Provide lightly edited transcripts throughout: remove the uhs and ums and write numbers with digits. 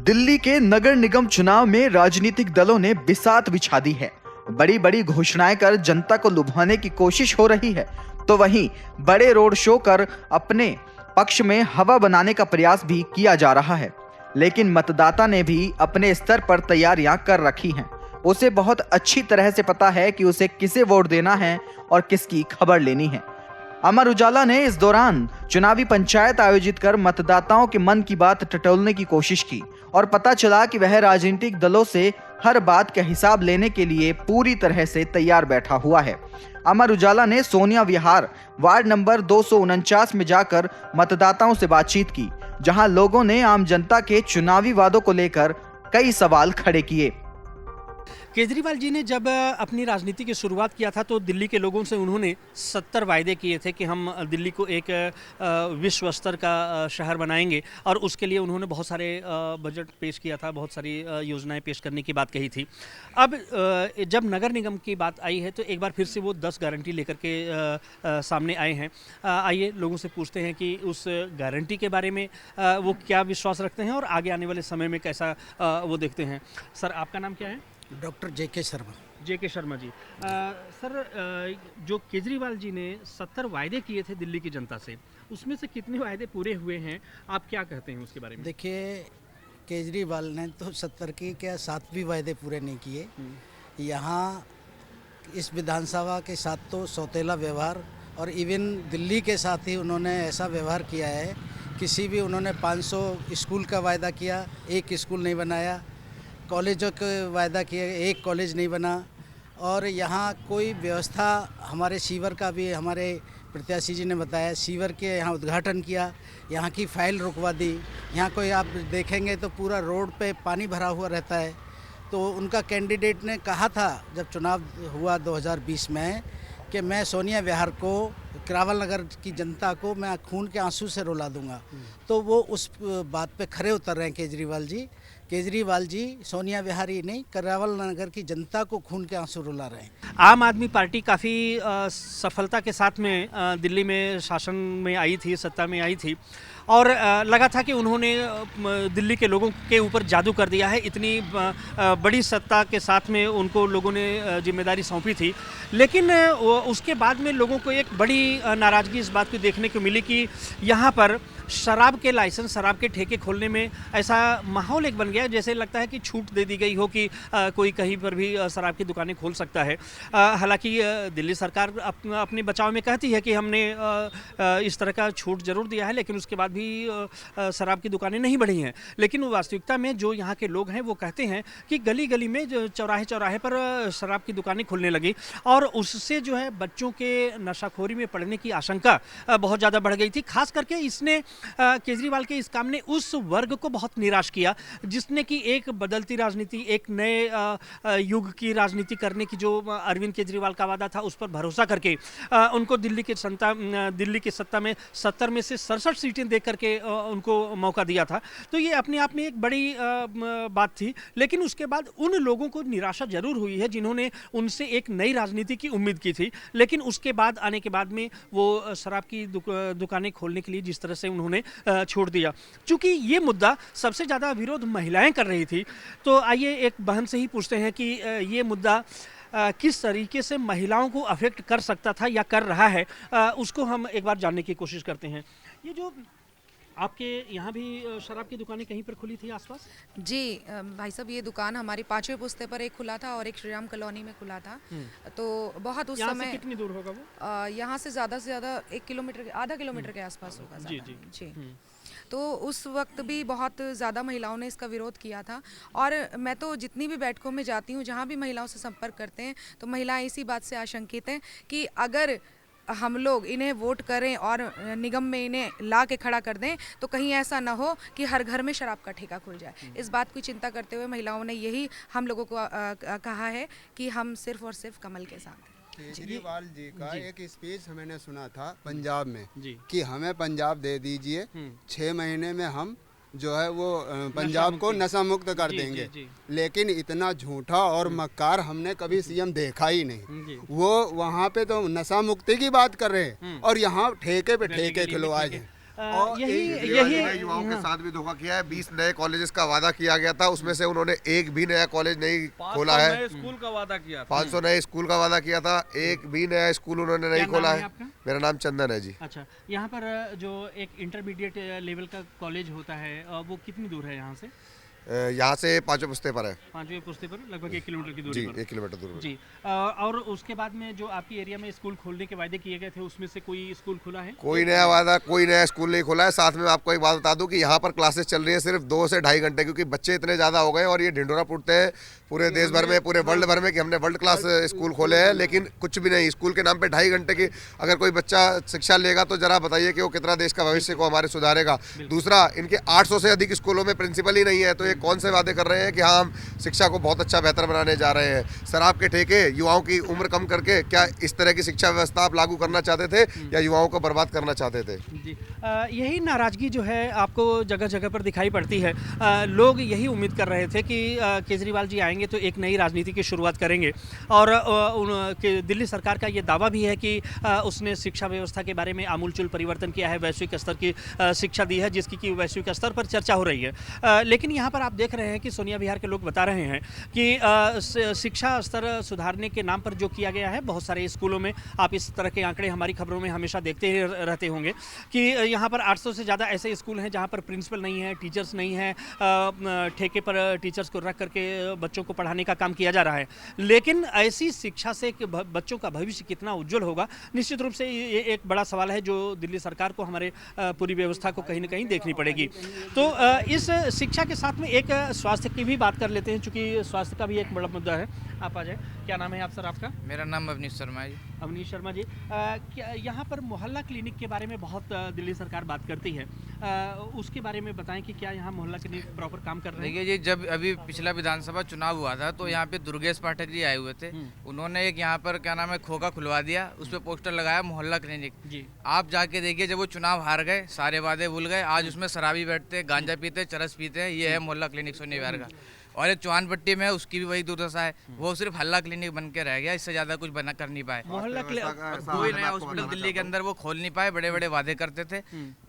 दिल्ली के नगर निगम चुनाव में राजनीतिक दलों ने बिसात बिछा दी है। बड़ी बड़ी घोषणाएं कर जनता को लुभाने की कोशिश हो रही है, तो वहीं बड़े रोड शो कर अपने पक्ष में हवा बनाने का प्रयास भी किया जा रहा है। लेकिन मतदाता ने भी अपने स्तर पर तैयारियां कर रखी हैं। उसे बहुत अच्छी तरह से पता है कि उसे किसे वोट देना है और किसकी खबर लेनी है। अमर उजाला ने इस दौरान चुनावी पंचायत आयोजित कर मतदाताओं के मन की बात टटोलने की कोशिश की और पता चला कि वह राजनीतिक दलों से हर बात का हिसाब लेने के लिए पूरी तरह से तैयार बैठा हुआ है। अमर उजाला ने सोनिया विहार वार्ड नंबर 249 में जाकर मतदाताओं से बातचीत की, जहां लोगों ने आम जनता के चुनावी वादों को लेकर कई सवाल खड़े किए। केजरीवाल जी ने जब अपनी राजनीति की शुरुआत किया था तो दिल्ली के लोगों से उन्होंने 70 वायदे किए थे कि हम दिल्ली को एक विश्व स्तर का शहर बनाएंगे, और उसके लिए उन्होंने बहुत सारे बजट पेश किया था, बहुत सारी योजनाएं पेश करने की बात कही थी। अब जब नगर निगम की बात आई है तो एक बार फिर से वो 10 गारंटी लेकर के सामने आए हैं। आइए लोगों से पूछते हैं कि उस गारंटी के बारे में वो क्या विश्वास रखते हैं और आगे आने वाले समय में कैसा वो देखते हैं। सर, आपका नाम क्या है? डॉक्टर जेके शर्मा। जेके शर्मा जी। सर, जो केजरीवाल जी ने 70 वायदे किए थे दिल्ली की जनता से, उसमें से कितने वायदे पूरे हुए हैं? आप क्या कहते हैं उसके बारे में? देखिए, केजरीवाल ने तो 70 की क्या 7 भी वायदे पूरे नहीं किए। यहाँ इस विधानसभा के साथ तो सौतेला व्यवहार, और इवन दिल्ली के साथ ही उन्होंने ऐसा व्यवहार किया है। किसी भी उन्होंने 500 स्कूल का वायदा किया, एक स्कूल नहीं बनाया। कॉलेजों का वायदा किया, एक कॉलेज नहीं बना। और यहाँ कोई व्यवस्था, हमारे सीवर का भी हमारे प्रत्याशी जी ने बताया, सीवर के यहाँ उद्घाटन किया, यहाँ की फाइल रुकवा दी। यहाँ कोई आप देखेंगे तो पूरा रोड पे पानी भरा हुआ रहता है। तो उनका कैंडिडेट ने कहा था जब चुनाव हुआ 2020 में कि मैं सोनिया विहार को, करावल नगर की जनता को मैं खून के आंसू से रुला दूंगा। तो वो उस बात पे खरे उतर रहे हैं केजरीवाल जी। केजरीवाल जी सोनिया विहार ही नहीं, करावल नगर की जनता को खून के आंसू रुला रहे हैं। आम आदमी पार्टी काफ़ी सफलता के साथ में दिल्ली में शासन में आई थी, सत्ता में आई थी, और लगा था कि उन्होंने दिल्ली के लोगों के ऊपर जादू कर दिया है। इतनी बड़ी सत्ता के साथ में उनको लोगों ने जिम्मेदारी सौंपी थी। लेकिन उसके बाद में लोगों को एक बड़ी नाराज़गी इस बात की देखने को मिली कि यहाँ पर शराब के लाइसेंस, शराब के ठेके खोलने में ऐसा माहौल एक बन गया जैसे लगता है कि छूट दे दी गई हो कि कोई कहीं पर भी शराब की दुकानें खोल सकता है। हालांकि दिल्ली सरकार अपने बचाव में कहती है कि हमने इस तरह का छूट जरूर दिया है, लेकिन उसके बाद भी शराब की दुकानें नहीं बढ़ी हैं। लेकिन वास्तविकता में जो यहाँ के लोग हैं वो कहते हैं कि गली गली में जो चौराहे चौराहे पर शराब की दुकानें खुलने लगी, और उससे जो है बच्चों के नशाखोरी में पड़ने की आशंका बहुत ज़्यादा बढ़ गई थी। खास करके इसने केजरीवाल के इस काम ने उस वर्ग को बहुत निराश किया जिसने कि एक बदलती राजनीति, एक नए युग की राजनीति करने की जो अरविंद केजरीवाल का वादा था, उस पर भरोसा करके उनको दिल्ली की सत्ता में 70 में से 67 सीटें दे करके उनको मौका दिया था। तो ये अपने आप में एक बड़ी बात थी। लेकिन उसके बाद उन लोगों को निराशा जरूर हुई है जिन्होंने उनसे एक नई राजनीति की उम्मीद की थी। लेकिन उसके बाद आने के बाद में वो शराब की दुकानें खोलने के लिए जिस तरह से उन्होंने छोड़ दिया, चूंकि ये मुद्दा सबसे ज्यादा विरोध महिलाएं कर रही थी। तो आइए एक बहन से ही पूछते हैं कि ये मुद्दा किस तरीके से महिलाओं को अफेक्ट कर सकता था या कर रहा है, उसको हम एक बार जानने की कोशिश करते हैं। ये जो आपके यहाँ भी शराब की दुकानें कहीं पर खुली थी आसपास? जी भाई साहब, ये दुकान हमारी 5वें पुस्ते पर एक खुला था और एक श्रीराम कॉलोनी में खुला था। तो बहुत उस समय कितनी दूर होगा वो? यहाँ से ज़्यादा 1 किलोमीटर, आधा किलोमीटर के आसपास होगा। जी जी जी। तो उस वक्त भी बहुत ज़्यादा महिलाओं ने इसका विरोध किया था। और मैं तो जितनी भी बैठकों में जाती हूँ, जहाँ भी महिलाओं से संपर्क करते हैं, तो महिलाएं इसी बात से आशंकित हैं कि अगर हम लोग इन्हें वोट करें और निगम में इन्हें ला के खड़ा कर दें तो कहीं ऐसा ना हो कि हर घर में शराब का ठेका खुल जाए। इस बात की चिंता करते हुए महिलाओं ने यही हम लोगों को कहा है कि हम सिर्फ और सिर्फ कमल के साथ हैं। केजरीवाल जी का एक स्पीच मैंने सुना था पंजाब में जी। कि हमें पंजाब दे दीजिए, 6 महीने में हम जो है वो पंजाब को नशा मुक्त कर देंगे। जी। लेकिन इतना झूठा और मक्कार हमने कभी सीएम देखा ही नहीं। वो वहाँ पे तो नशा मुक्ति की बात कर रहे हैं और यहाँ ठेके पे ठेके खिलवाए हैं। और यही केजरीवाल जी ने यही युवाओं के साथ भी धोखा किया है। 20 नए कॉलेजेस का वादा किया गया था, उसमें से उन्होंने एक भी नया कॉलेज नहीं खोला है। 500 नए स्कूल का वादा किया था। 500 नए स्कूल का वादा किया था, एक भी नया स्कूल उन्होंने नहीं क्या नाम खोला है है। आपका? मेरा नाम चंदन है जी। अच्छा, यहाँ पर जो एक इंटरमीडिएट लेवल का कॉलेज होता है वो कितनी दूर है यहाँ से? यहाँ से 5वें पुस्ते पर है 5वें पुस्ते पर लगभग 1 किलोमीटर की दूरी जी, पर। 1 किलोमीटर दूर में। जी और उसके बाद में जो आपकी एरिया में स्कूल खोलने के वायदे किए गए थे उसमें से कोई स्कूल खुला है? कोई नया वादा, कोई नया स्कूल नहीं खोला है। साथ में मैं आपको एक बात बता दूं कि यहाँ पर क्लासेस चल रही है सिर्फ 2 से ढाई घंटे, क्योंकि बच्चे इतने ज़्यादा हो गए और ये ढिंढोरा पीटते हैं पूरे देश भर में, पूरे वर्ल्ड भर में कि हमने वर्ल्ड क्लास स्कूल खोले हैं, लेकिन कुछ भी नहीं। स्कूल के नाम पे 2.5 घंटे की अगर कोई बच्चा शिक्षा लेगा तो जरा बताइए कि वो कितना देश का भविष्य को हमारे सुधारेगा। दूसरा, इनके 800 से अधिक स्कूलों में प्रिंसिपल ही नहीं है, तो ये कौन से वादे कर रहे हैं कि हाँ हम शिक्षा को बहुत अच्छा बेहतर बनाने जा रहे हैं। शराब के ठेके, युवाओं की उम्र कम करके क्या इस तरह की शिक्षा व्यवस्था आप लागू करना चाहते थे या युवाओं को बर्बाद करना चाहते थे? जी यही नाराज़गी जो है आपको जगह जगह पर दिखाई पड़ती है। लोग यही उम्मीद कर रहे थे कि केजरीवाल जी आएंगे तो एक नई राजनीति की शुरुआत करेंगे और दिल्ली सरकार का ये दावा भी है कि उसने शिक्षा व्यवस्था के बारे में आमूलचूल परिवर्तन किया है, वैश्विक स्तर की शिक्षा दी है जिसकी कि वैश्विक स्तर पर चर्चा हो रही है। लेकिन यहाँ पर आप देख रहे हैं कि सोनिया विहार के लोग बता रहे हैं कि शिक्षा स्तर सुधारने के नाम पर जो किया गया है, बहुत सारे स्कूलों में आप इस तरह के आंकड़े हमारी खबरों में हमेशा देखते ही रहते होंगे कि यहाँ पर 800 से ज़्यादा ऐसे स्कूल हैं जहाँ पर प्रिंसिपल नहीं है, टीचर्स नहीं है, ठेके पर टीचर्स को रख करके बच्चों को पढ़ाने का काम किया जा रहा है। लेकिन ऐसी शिक्षा से बच्चों का भविष्य कितना उज्जवल होगा, निश्चित रूप से ये एक बड़ा सवाल है जो दिल्ली सरकार को, हमारे पूरी व्यवस्था को कहीं ना कहीं देखनी पड़ेगी। तो इस शिक्षा के साथ में एक स्वास्थ्य की भी बात कर लेते हैं, चूँकि स्वास्थ्य का भी एक बड़ा मुद्दा है। आप आ जाए, क्या नाम है आप सर आपका? मेरा नाम अवनीश शर्मा है जी। अवनीश शर्मा जी, क्या यहाँ पर मोहल्ला क्लिनिक के बारे में बहुत दिल्ली सरकार बात करती है, उसके बारे में बताएं कि क्या यहाँ मोहल्ला क्लिनिक प्रॉपर काम कर रहे हैं? देखिए जी, जब अभी पिछला विधानसभा चुनाव हुआ था तो यहाँ पे दुर्गेश पाठक जी आए हुए थे। उन्होंने एक यहाँ पर क्या नाम है खोखा खुलवा दिया, उस पर पोस्टर लगाया मोहल्ला क्लिनिक जी। आप जाके देखिए, जब वो चुनाव हार गए, सारे वादे भूल गए, आज उसमें शराबी बैठते, गांजा पीते, चरस पीते हैं। ये है मोहल्ला क्लिनिक सोनिया विहार का। और एक चौहान पट्टी में उसकी भी वही दुर्दशा है, वो सिर्फ हल्ला क्लिनिक बन के रह गया, इससे ज्यादा कुछ बना कर नहीं पाए। मोहल्ला कोई नया हॉस्पिटल दिल्ली के अंदर वो खोल नहीं पाए। बड़े बड़े वादे करते थे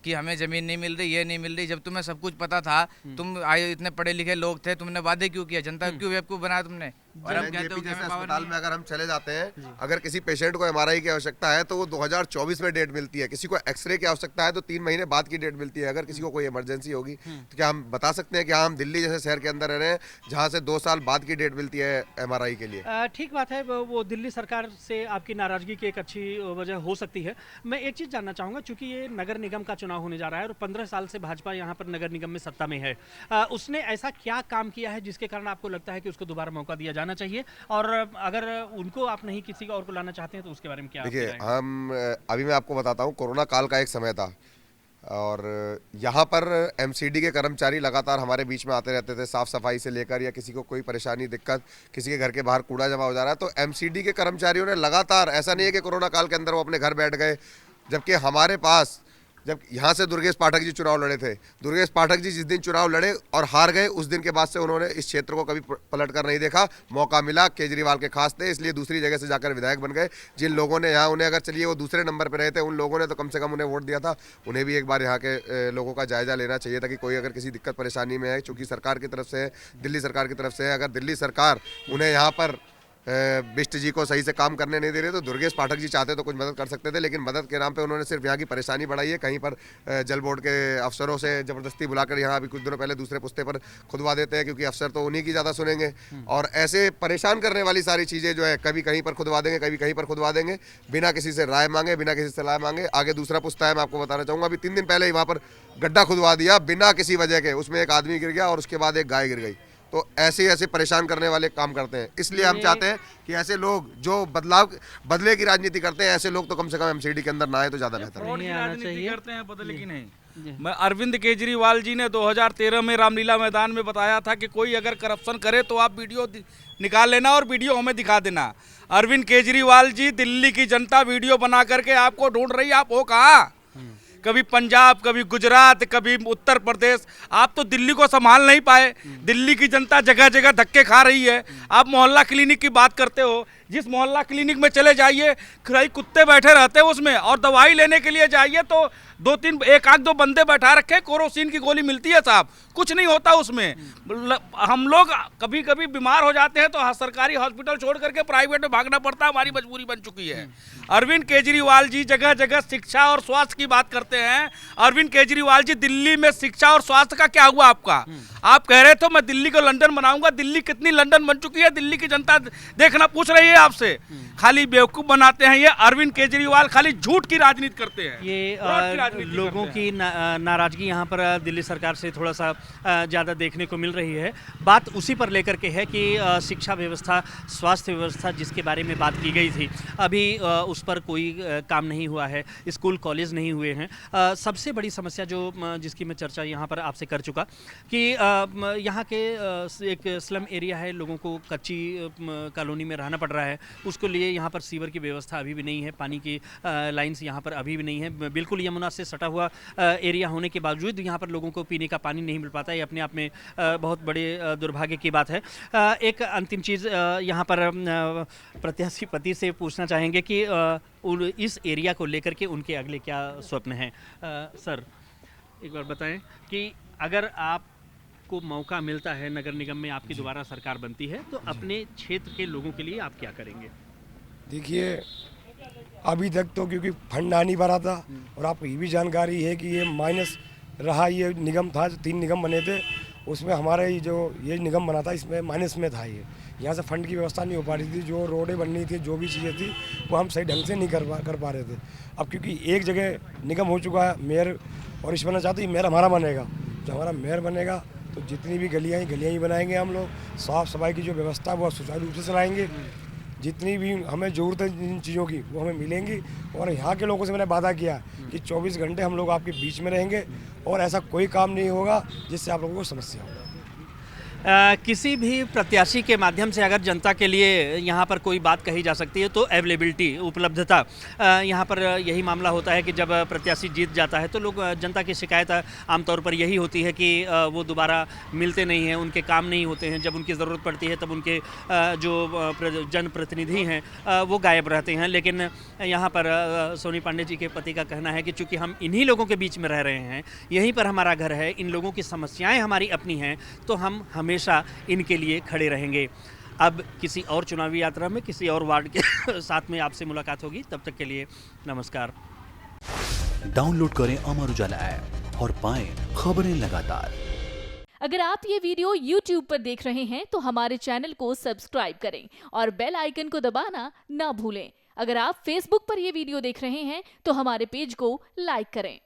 कि हमें जमीन नहीं मिल रही, ये नहीं मिल रही। जब तुम्हें सब कुछ पता था, तुम आए इतने पढ़े लिखे लोग थे, तुमने वादे क्यों किया? जनता क्यों बेवकूफ बनाया तुमने? और अब कहते हो कि हमें पावर अस्पताल नहीं में अगर हम चले जाते हैं, अगर किसी पेशेंट को एमआरआई की आवश्यकता है तो वो 2024 में डेट मिलती है। किसी को एक्सरे की आवश्यकता है तो 3 महीने बाद की डेट मिलती है। अगर किसी को कोई इमरजेंसी होगी तो क्या हम बता सकते हैं कि हाँ हम दिल्ली जैसे शहर के अंदर रह रहे हैं जहाँ से 2 साल बाद की डेट मिलती है एमआरआई के लिए? ठीक बात है, वो दिल्ली सरकार से आपकी नाराजगी की एक अच्छी वजह हो सकती है। मैं एक चीज़ जानना चाहूँगा, चूंकि ये नगर निगम का चुनाव होने जा रहा है और 15 साल से भाजपा यहाँ पर नगर निगम में सत्ता में है, उसने ऐसा क्या काम किया है जिसके कारण आपको लगता है कि उसको दोबारा मौका दिया जाना चाहिए? और अगर उनको आप नहीं किसी और को लाना चाहते हैं तो उसके बारे में क्या? देखिए, हम अभी मैं आपको बताता हूँ, कोरोना काल का एक समय था और यहाँ पर एमसीडी के कर्मचारी लगातार हमारे बीच में आते रहते थे, साफ़ सफाई से लेकर या किसी को कोई परेशानी दिक्कत, किसी के घर के बाहर कूड़ा जमा हो जा रहा है तो एमसीडी के कर्मचारियों ने लगातार, ऐसा नहीं है कि कोरोना काल के अंदर वो अपने घर बैठ गए, जबकि हमारे पास जब यहाँ से दुर्गेश पाठक जी चुनाव लड़े थे, दुर्गेश पाठक जी जिस दिन चुनाव लड़े और हार गए, उस दिन के बाद से उन्होंने इस क्षेत्र को कभी पलट कर नहीं देखा। मौका मिला, केजरीवाल के खास थे, इसलिए दूसरी जगह से जाकर विधायक बन गए। जिन लोगों ने यहाँ उन्हें, अगर चलिए वो दूसरे नंबर पर रहे थे, उन लोगों ने तो कम से कम उन्हें वोट दिया था। उन्हें भी एक बार यहाँ के लोगों का जायजा लेना चाहिए था कि कोई अगर किसी दिक्कत परेशानी में है, चूँकि सरकार की तरफ से है, दिल्ली सरकार की तरफ से है, अगर दिल्ली सरकार उन्हें यहाँ पर बिष्ट जी को सही से काम करने नहीं दे रहे तो दुर्गेश पाठक जी चाहते तो कुछ मदद कर सकते थे, लेकिन मदद के नाम पे उन्होंने सिर्फ यहाँ की परेशानी बढ़ाई है। कहीं पर जल बोर्ड के अफसरों से ज़बरदस्ती बुलाकर यहाँ अभी कुछ दिनों पहले दूसरे पुस्ते पर खुदवा देते हैं, क्योंकि अफसर तो उन्हीं की ज़्यादा सुनेंगे। और ऐसे परेशान करने वाली सारी चीज़ें जो है, कभी कहीं पर खुदवा देंगे, कभी कहीं पर खुदवा देंगे, बिना किसी से राय मांगे, बिना किसी से सलाह मांगे। आगे दूसरा पुस्ता है, मैं आपको बताना चाहूँगा, अभी 3 दिन पहले ही वहाँ पर गड्ढा खुदवा दिया बिना किसी वजह के, उसमें एक आदमी गिर गया और उसके बाद एक गाय गिर गई। तो ऐसे ऐसे परेशान करने वाले काम करते हैं, इसलिए हम चाहते हैं कि ऐसे लोग जो बदले की राजनीति करते हैं, ऐसे लोग तो कम से कम एमसीडी के अंदर ना आए तो ज्यादा बेहतर है। फ्रॉड की राजनीति करते हैं, बदले की नहीं। मैं अरविंद केजरीवाल जी ने 2013 में रामलीला मैदान में बताया था कि कोई अगर करप्शन करे तो आप वीडियो निकाल लेना और वीडियो हमें दिखा देना। अरविंद केजरीवाल जी, दिल्ली की जनता वीडियो बना करके आपको ढूंढ रही है, आप हो कहाँ? कभी पंजाब, कभी गुजरात, कभी उत्तर प्रदेश, आप तो दिल्ली को संभाल नहीं पाए। दिल्ली की जनता जगह जगह धक्के खा रही है। आप मोहल्ला क्लिनिक की बात करते हो, जिस मोहल्ला क्लिनिक में चले जाइए, कई कुत्ते बैठे रहते हैं उसमें, और दवाई लेने के लिए जाइए तो एक आध दो बंदे बैठा रखे, केरोसिन की गोली मिलती है साहब, कुछ नहीं होता उसमें। हम लोग कभी कभी बीमार हो जाते हैं तो सरकारी हॉस्पिटल छोड़ करके प्राइवेट में भागना पड़ता है, हमारी मजबूरी बन चुकी है। अरविंद केजरीवाल जी जगह जगह शिक्षा और स्वास्थ्य की बात करते हैं। अरविंद केजरीवाल जी, दिल्ली में शिक्षा और स्वास्थ्य का क्या हुआ आपका? आप कह रहे थे मैं दिल्ली को लंदन बनाऊंगा, दिल्ली कितनी लंदन बन चुकी है, दिल्ली की जनता देखना पूछ रही है आपसे। खाली बेवकूफ बनाते हैं ये अरविंद केजरीवाल, खाली झूठ की राजनीति करते हैं। ये लोगों की नाराजगी यहाँ पर दिल्ली सरकार से थोड़ा सा ज़्यादा देखने को मिल रही है। बात उसी पर लेकर के है कि शिक्षा व्यवस्था, स्वास्थ्य व्यवस्था जिसके बारे में बात की गई थी, अभी उस पर कोई काम नहीं हुआ है, स्कूल कॉलेज नहीं हुए हैं। सबसे बड़ी समस्या जो जिसकी मैं चर्चा यहाँ पर आपसे कर चुका कि यहाँ के एक स्लम एरिया है, लोगों को कच्ची कॉलोनी में रहना पड़ रहा है, उसके लिए यहाँ पर सीवर की व्यवस्था अभी भी नहीं है, पानी की लाइन्स यहाँ पर अभी भी नहीं है। बिल्कुल यमुना से सटा हुआ एरिया होने के बावजूद यहाँ पर लोगों को पीने का पानी नहीं मिल पाता, ये अपने आप में बहुत बड़े दुर्भाग्य की बात है। एक अंतिम चीज़ यहाँ पर प्रत्याशी पति से पूछना चाहेंगे कि इस एरिया को लेकर के उनके अगले क्या स्वप्न हैं। सर, एक बार बताएं कि अगर आपको मौका मिलता है, नगर निगम में आपकी दोबारा सरकार बनती है, तो अपने क्षेत्र के लोगों के लिए आप क्या करेंगे? देखिए, अभी तक तो क्योंकि फंड आ नहीं भरा था, और आपको ये भी जानकारी है कि ये माइनस रहा, ये निगम था, 3 निगम बने थे, उसमें हमारा ये निगम बना था, इसमें माइनस में था। ये यहाँ से फंड की व्यवस्था नहीं हो पा रही थी, जो रोडें बननी थी, जो भी चीज़ें थी, वो हम सही ढंग से नहीं कर पा रहे थे। अब क्योंकि एक जगह निगम हो चुका है, मेयर और इस बनना चाहते हैं, मेयर हमारा बनेगा। जो हमारा मेयर बनेगा तो जितनी भी गलियाँ ही बनाएंगे हम लोग, साफ़ सफाई की जो व्यवस्था है वो सुचारू रूप से चलाएँगे। जितनी भी हमें ज़रूरत है इन चीज़ों की वो हमें मिलेंगी, और यहाँ के लोगों से मैंने वादा किया कि 24 घंटे हम लोग आपके बीच में रहेंगे, और ऐसा कोई काम नहीं होगा जिससे आप लोगों को समस्या हो। किसी भी प्रत्याशी के माध्यम से अगर जनता के लिए यहाँ पर कोई बात कही जा सकती है तो अवेलेबिलिटी, उपलब्धता। यहाँ पर यही मामला होता है कि जब प्रत्याशी जीत जाता है तो लोग, जनता की शिकायत आमतौर पर यही होती है कि वो दोबारा मिलते नहीं हैं, उनके काम नहीं होते हैं, जब उनकी ज़रूरत पड़ती है तब उनके जो जनप्रतिनिधि हैं वो गायब रहते हैं। लेकिन यहाँ पर सोनी पांडे जी के पति का कहना है कि चूँकि हम इन्हीं लोगों के बीच में रह रहे हैं, यहीं पर हमारा घर है, इन लोगों की समस्याएँ हमारी अपनी हैं, तो हम हमेशा इनके लिए खड़े रहेंगे। अब किसी और चुनावी यात्रा में किसी और वार्ड के साथ में आपसे मुलाकात होगी, तब तक के लिए नमस्कार। डाउनलोड करें अमर उजाला ऐप और पाएं खबरें लगातार। अगर आप ये वीडियो YouTube पर देख रहे हैं तो हमारे चैनल को सब्सक्राइब करें और बेल आइकन को दबाना ना भूलें। अगर आप Facebook पर ये वीडियो देख रहे हैं तो हमारे पेज को लाइक करें।